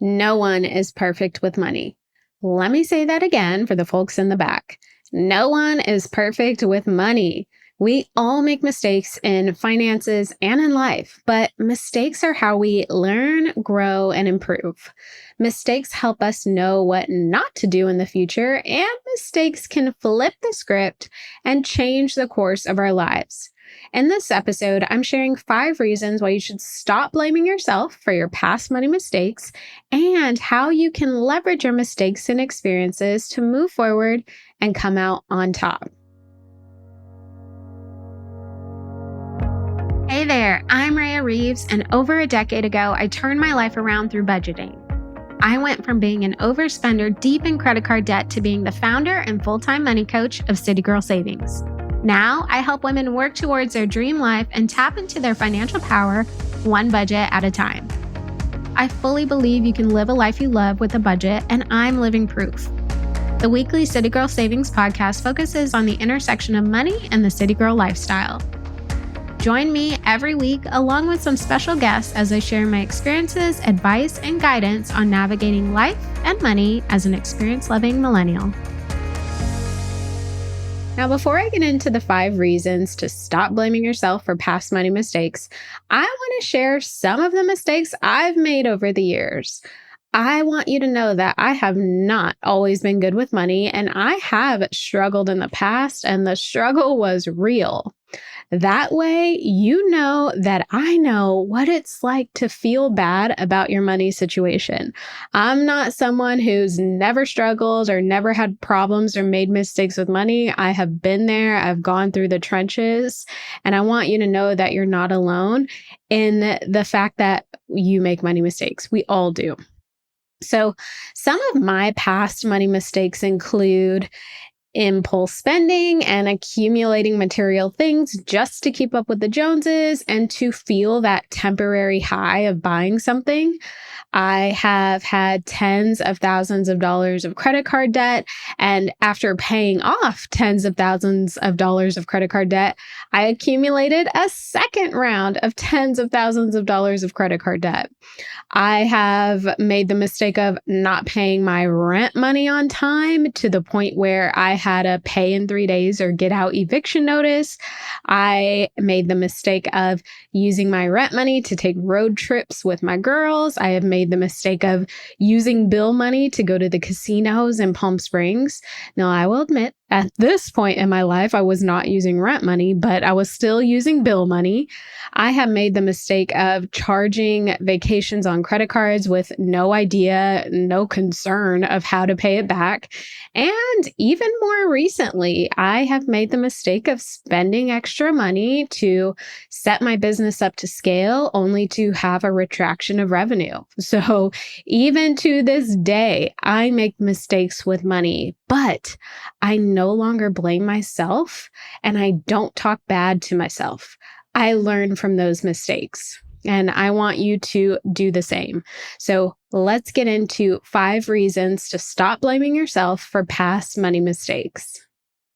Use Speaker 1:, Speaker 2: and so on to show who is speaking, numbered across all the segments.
Speaker 1: No one is perfect with money. Let me say that again for the folks in the back. No one is perfect with money. We all make mistakes in finances and in life, but mistakes are how we learn, grow, and improve. Mistakes help us know what not to do in the future, and mistakes can flip the script and change the course of our lives. In this episode, I'm sharing 5 reasons why you should stop blaming yourself for your past money mistakes and how you can leverage your mistakes and experiences to move forward and come out on top. Hey there, I'm Raya Reeves, and over a decade ago, I turned my life around through budgeting. I went from being an overspender deep in credit card debt to being the founder and full-time money coach of City Girl Savings. Now, I help women work towards their dream life and tap into their financial power one budget at a time. I fully believe you can live a life you love with a budget, and I'm living proof. The weekly City Girl Savings podcast focuses on the intersection of money and the City Girl lifestyle. Join me every week along with some special guests as I share my experiences, advice, and guidance on navigating life and money as an experience-loving millennial. Now, before I get into the 5 reasons to stop blaming yourself for past money mistakes, I want to share some of the mistakes I've made over the years. I want you to know that I have not always been good with money, and I have struggled in the past, and the struggle was real. That way, you know that I know what it's like to feel bad about your money situation. I'm not someone who's never struggled or never had problems or made mistakes with money. I have been there. I've gone through the trenches, and I want you to know that you're not alone in the fact that you make money mistakes. We all do. So some of my past money mistakes include impulse spending and accumulating material things just to keep up with the Joneses and to feel that temporary high of buying something. I have had tens of thousands of dollars of credit card debt, and after paying off tens of thousands of dollars of credit card debt, I accumulated a second round of tens of thousands of dollars of credit card debt. I have made the mistake of not paying my rent money on time to the point where I had a pay in 3 days or get out eviction notice. I made the mistake of using my rent money to take road trips with my girls. I have made the mistake of using bill money to go to the casinos in Palm Springs. Now, I will admit, at this point in my life, I was not using rent money, but I was still using bill money. I have made the mistake of charging vacations on credit cards with no idea, no concern of how to pay it back. And even more recently, I have made the mistake of spending extra money to set my business up to scale, only to have a retraction of revenue. So even to this day, I make mistakes with money, but I no longer blame myself and I don't talk bad to myself. I learn from those mistakes, and I want you to do the same. So let's get into 5 reasons to stop blaming yourself for past money mistakes.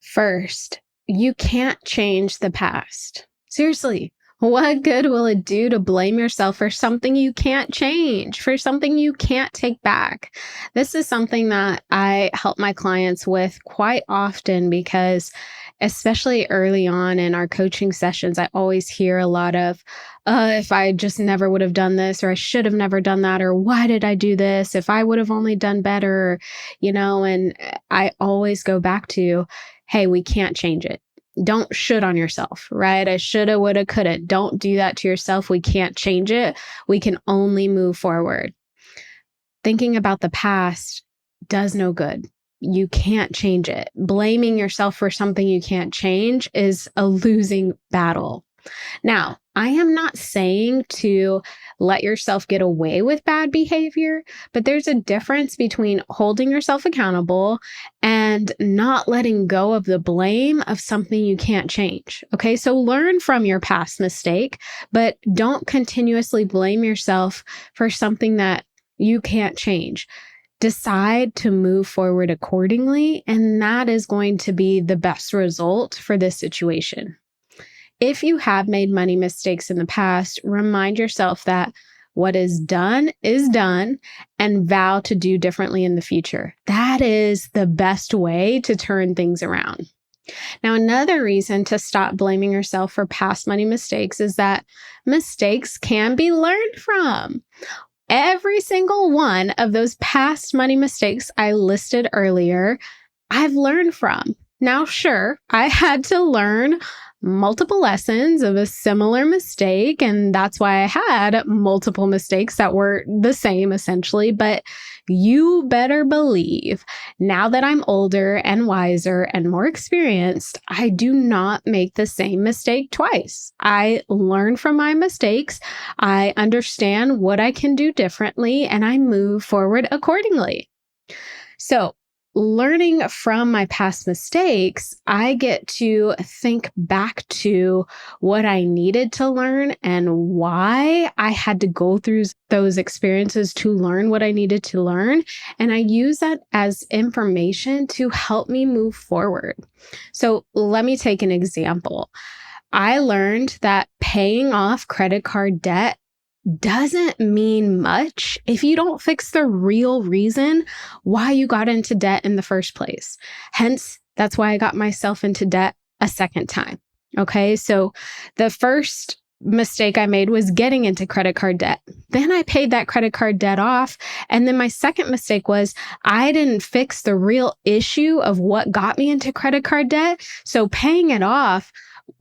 Speaker 1: First, you can't change the past. Seriously. What good will it do to blame yourself for something you can't change, for something you can't take back? This is something that I help my clients with quite often because, especially early on in our coaching sessions, I always hear a lot of, if I just never would have done this, or I should have never done that, or why did I do this? If I would have only done better, and I always go back to, hey, we can't change it. Don't should on yourself, right? I shoulda, woulda, coulda. Don't do that to yourself. We can't change it. We can only move forward. Thinking about the past does no good. You can't change it. Blaming yourself for something you can't change is a losing battle. Now, I am not saying to let yourself get away with bad behavior, but there's a difference between holding yourself accountable and not letting go of the blame of something you can't change. Okay, so learn from your past mistake, but don't continuously blame yourself for something that you can't change. Decide to move forward accordingly, and that is going to be the best result for this situation. If you have made money mistakes in the past, remind yourself that What is done, and vow to do differently in the future. That is the best way to turn things around. Now, another reason to stop blaming yourself for past money mistakes is that mistakes can be learned from. Every single one of those past money mistakes I listed earlier, I've learned from. Now, sure, I had to learn multiple lessons of a similar mistake, and that's why I had multiple mistakes that were the same essentially. But you better believe now that I'm older and wiser and more experienced, I do not make the same mistake twice. I learn from my mistakes, I understand what I can do differently, and I move forward accordingly. So, learning from my past mistakes, I get to think back to what I needed to learn and why I had to go through those experiences to learn what I needed to learn. And I use that as information to help me move forward. So let me take an example. I learned that paying off credit card debt doesn't mean much if you don't fix the real reason why you got into debt in the first place. Hence, that's why I got myself into debt a second time. Okay, so the first mistake I made was getting into credit card debt. Then I paid that credit card debt off. And then my second mistake was I didn't fix the real issue of what got me into credit card debt. So paying it off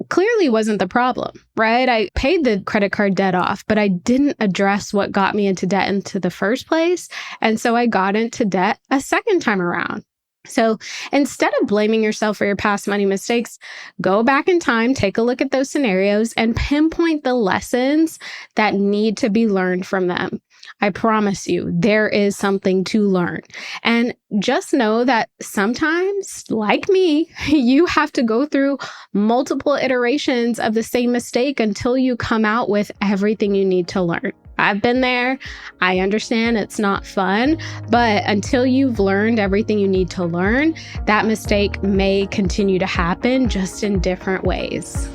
Speaker 1: clearly wasn't the problem, right? I paid the credit card debt off, but I didn't address what got me into debt into the first place. And so I got into debt a second time around. So instead of blaming yourself for your past money mistakes, go back in time, take a look at those scenarios, and pinpoint the lessons that need to be learned from them. I promise you, there is something to learn. And just know that sometimes, like me, you have to go through multiple iterations of the same mistake until you come out with everything you need to learn. I've been there. I understand it's not fun, but until you've learned everything you need to learn, that mistake may continue to happen just in different ways.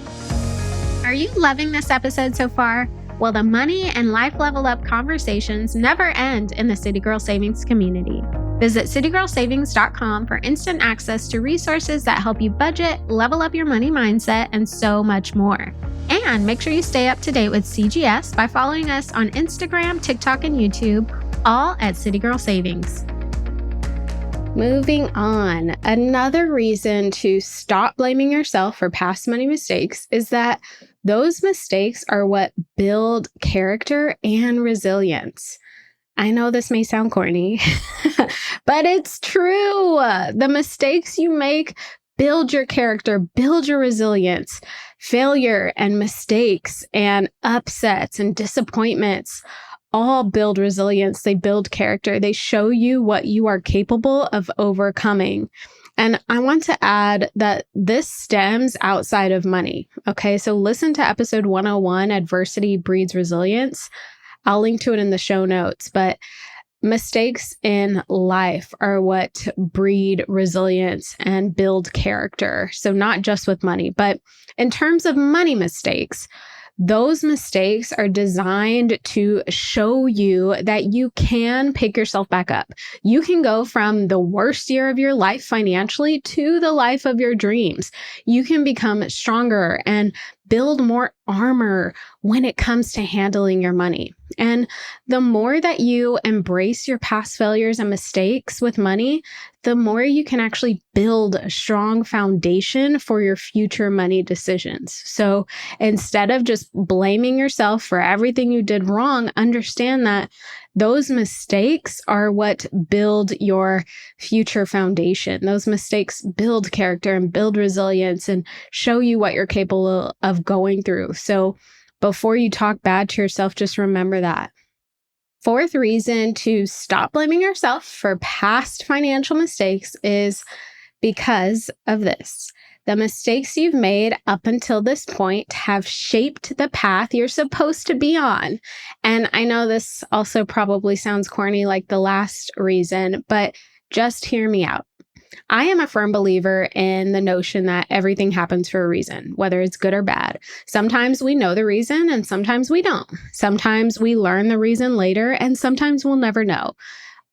Speaker 1: Are you loving this episode so far? Well, the money and life level up conversations never end in the City Girl Savings community. Visit citygirlsavings.com for instant access to resources that help you budget, level up your money mindset, and so much more. And make sure you stay up to date with CGS by following us on Instagram, TikTok, and YouTube, all at City Girl Savings. Moving on, another reason to stop blaming yourself for past money mistakes is that those mistakes are what build character and resilience. I know this may sound corny, but it's true. The mistakes you make build your character, build your resilience. Failure and mistakes and upsets and disappointments all build resilience. They build character. They show you what you are capable of overcoming. And I want to add that this stems outside of money. Okay, so listen to episode 101, Adversity Breeds Resilience. I'll link to it in the show notes, but mistakes in life are what breed resilience and build character. So not just with money, but in terms of money mistakes, those mistakes are designed to show you that you can pick yourself back up. You can go from the worst year of your life financially to the life of your dreams. You can become stronger and build more armor when it comes to handling your money. And the more that you embrace your past failures and mistakes with money, the more you can actually build a strong foundation for your future money decisions. So instead of just blaming yourself for everything you did wrong, understand that those mistakes are what build your future foundation. Those mistakes build character and build resilience and show you what you're capable of going through. So before you talk bad to yourself, just remember that. Fourth reason to stop blaming yourself for past financial mistakes is because of this. The mistakes you've made up until this point have shaped the path you're supposed to be on. And I know this also probably sounds corny like the last reason, but just hear me out. I am a firm believer in the notion that everything happens for a reason, whether it's good or bad. Sometimes we know the reason and sometimes we don't. Sometimes we learn the reason later and sometimes we'll never know.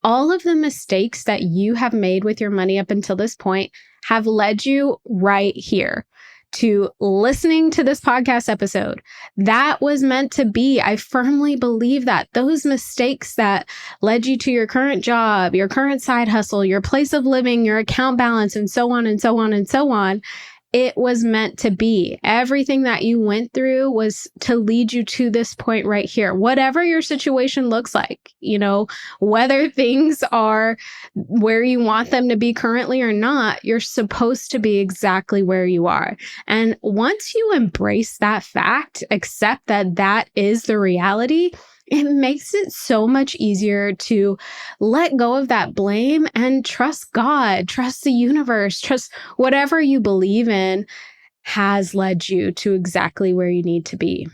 Speaker 1: All of the mistakes that you have made with your money up until this point have led you right here to listening to this podcast episode. That was meant to be. I firmly believe that those mistakes that led you to your current job, your current side hustle, your place of living, your account balance, and so on and so on and so on, it was meant to be. Everything that you went through was to lead you to this point right here. Whatever your situation looks like, whether things are where you want them to be currently or not, you're supposed to be exactly where you are. And once you embrace that fact, accept that that is the reality, it makes it so much easier to let go of that blame and trust God, trust the universe, trust whatever you believe in has led you to exactly where you need to be.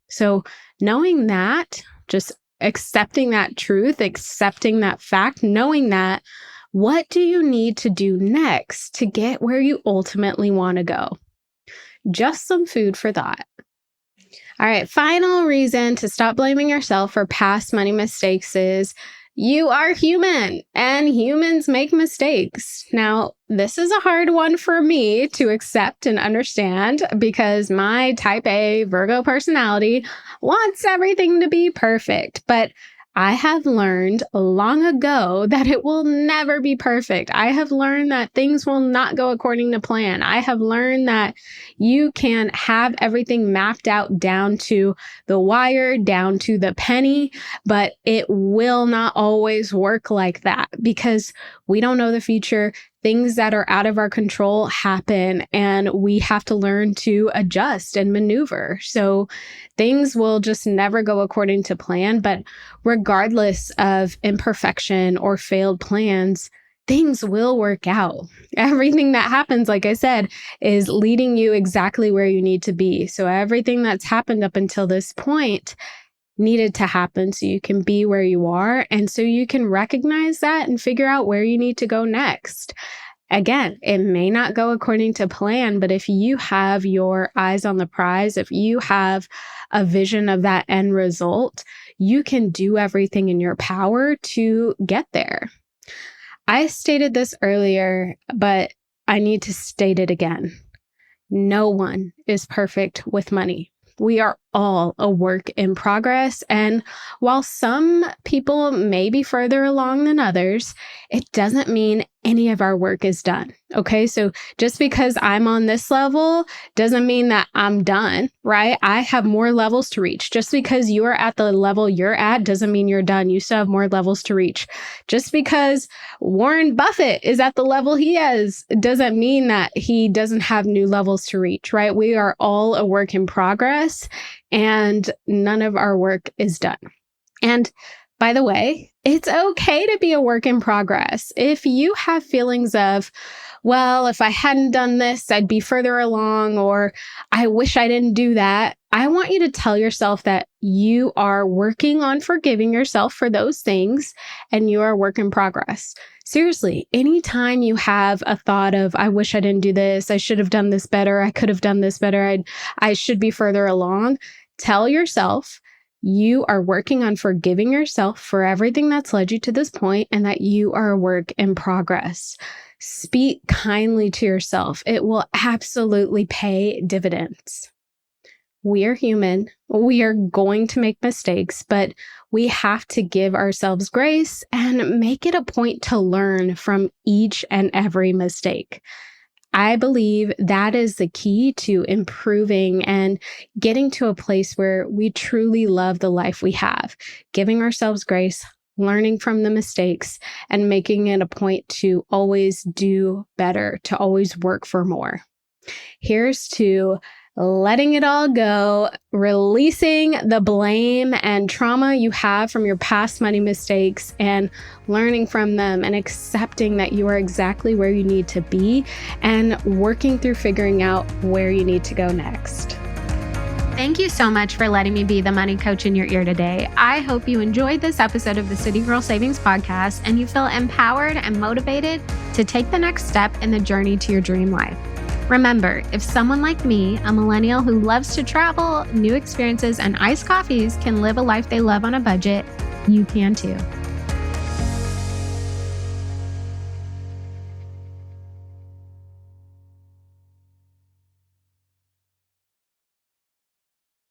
Speaker 1: So knowing that, just accepting that truth, accepting that fact, knowing that, what do you need to do next to get where you ultimately want to go? Just some food for thought. All right, final reason to stop blaming yourself for past money mistakes is you are human and humans make mistakes. Now, this is a hard one for me to accept and understand because my type A Virgo personality wants everything to be perfect. But I have learned long ago that it will never be perfect. I have learned that things will not go according to plan. I have learned that you can have everything mapped out down to the wire, down to the penny, but it will not always work like that because we don't know the future. Things that are out of our control happen and we have to learn to adjust and maneuver. So things will just never go according to plan. But regardless of imperfection or failed plans, things will work out. Everything that happens, like I said, is leading you exactly where you need to be. So everything that's happened up until this point needed to happen so you can be where you are. And so you can recognize that and figure out where you need to go next. Again, it may not go according to plan, but if you have your eyes on the prize, if you have a vision of that end result, you can do everything in your power to get there. I stated this earlier, but I need to state it again. No one is perfect with money. We are all a work in progress. And while some people may be further along than others, it doesn't mean any of our work is done. Okay. So just because I'm on this level doesn't mean that I'm done, right? I have more levels to reach. Just because you are at the level you're at doesn't mean you're done. You still have more levels to reach. Just because Warren Buffett is at the level he is doesn't mean that he doesn't have new levels to reach, right? We are all a work in progress and none of our work is done. And by the way, it's okay to be a work in progress. If you have feelings of, well, if I hadn't done this, I'd be further along, or I wish I didn't do that, I want you to tell yourself that you are working on forgiving yourself for those things and you are a work in progress. Seriously, anytime you have a thought of, I wish I didn't do this, I should have done this better, I could have done this better, I should be further along, tell yourself you are working on forgiving yourself for everything that's led you to this point and that you are a work in progress. Speak kindly to yourself. It will absolutely pay dividends. We are human. We are going to make mistakes, but we have to give ourselves grace and make it a point to learn from each and every mistake. I believe that is the key to improving and getting to a place where we truly love the life we have, giving ourselves grace, learning from the mistakes, and making it a point to always do better, to always work for more. Here's to letting it all go, releasing the blame and trauma you have from your past money mistakes and learning from them and accepting that you are exactly where you need to be and working through figuring out where you need to go next. Thank you so much for letting me be the money coach in your ear today. I hope you enjoyed this episode of the City Girl Savings Podcast and you feel empowered and motivated to take the next step in the journey to your dream life. Remember, if someone like me, a millennial who loves to travel, new experiences, and iced coffees can live a life they love on a budget, you can too.